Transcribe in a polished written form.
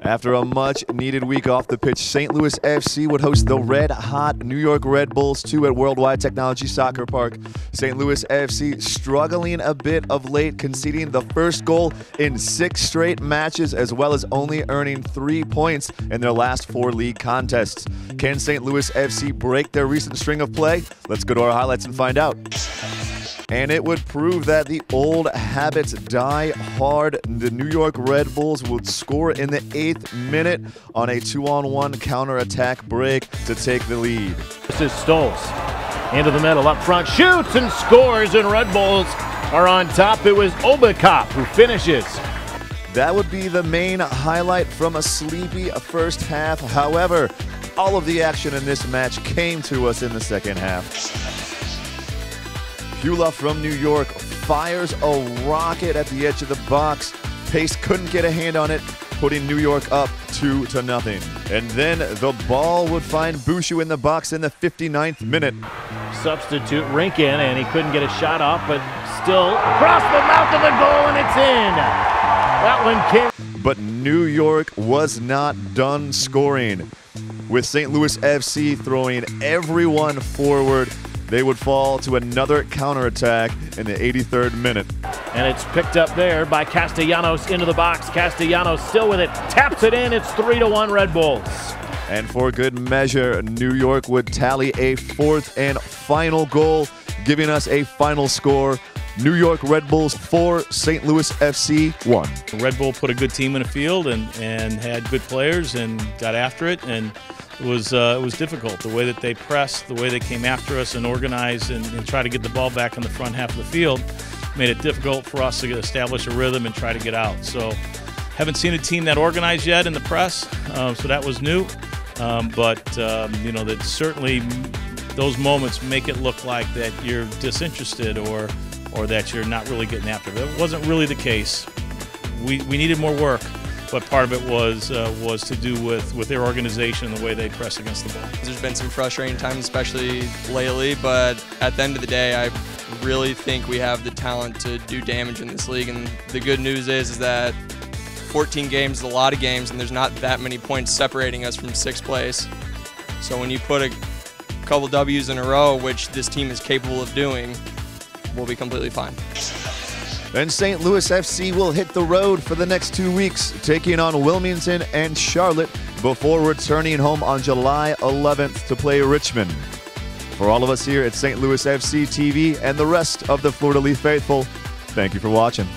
After a much-needed week off the pitch, St. Louis FC would host the red-hot New York Red Bulls 2 at Worldwide Technology Soccer Park. St. Louis FC struggling a bit of late, conceding the first goal in 6 straight matches, as well as only earning 3 points in their last 4 league contests. Can St. Louis FC break their recent string of play? Let's go to our highlights and find out. And it would prove that the old habits die hard. The New York Red Bulls would score in the 8th minute on a 2-on-1 counterattack break to take the lead. This is Stolz into the middle, up front, shoots and scores, and Red Bulls are on top. It was Obakop who finishes. That would be the main highlight from a sleepy first half. However, all of the action in this match came to us in the second half. Pula from New York fires a rocket at the edge of the box. Pace couldn't get a hand on it, putting New York up 2-0. And then the ball would find Bushu in the box in the 59th minute. Substitute Rinkin, and he couldn't get a shot off, but still across the mouth of the goal, and it's in. That one came. But New York was not done scoring. With St. Louis FC throwing everyone forward, they would fall to another counterattack in the 83rd minute. And it's picked up there by Castellanos into the box. Castellanos still with it, taps it in. It's 3-1 Red Bulls. And for good measure, New York would tally a 4th and final goal, giving us a final score. New York Red Bulls 4, St. Louis FC 1. Red Bull put a good team in the field and had good players and got after it, and it was difficult. The way that they pressed, the way they came after us and organized and tried to get the ball back in the front half of the field made it difficult for us to establish a rhythm and try to get out. So haven't seen a team that organized yet in the press, so that was new. You know, that certainly those moments make it look like that you're disinterested or that you're not really getting after it. That wasn't really the case. We needed more work, but part of it was to do with their organization and the way they press against the ball. There's been some frustrating times, especially lately, but at the end of the day, I really think we have the talent to do damage in this league. And the good news is that 14 games is a lot of games, and there's not that many points separating us from 6th place. So when you put a couple W's in a row, which this team is capable of doing, we'll be completely fine. Then St. Louis FC will hit the road for the next 2 weeks, taking on Wilmington and Charlotte before returning home on July 11th to play Richmond. For all of us here at St. Louis FC TV and the rest of the Fleur de Lis faithful, thank you for watching.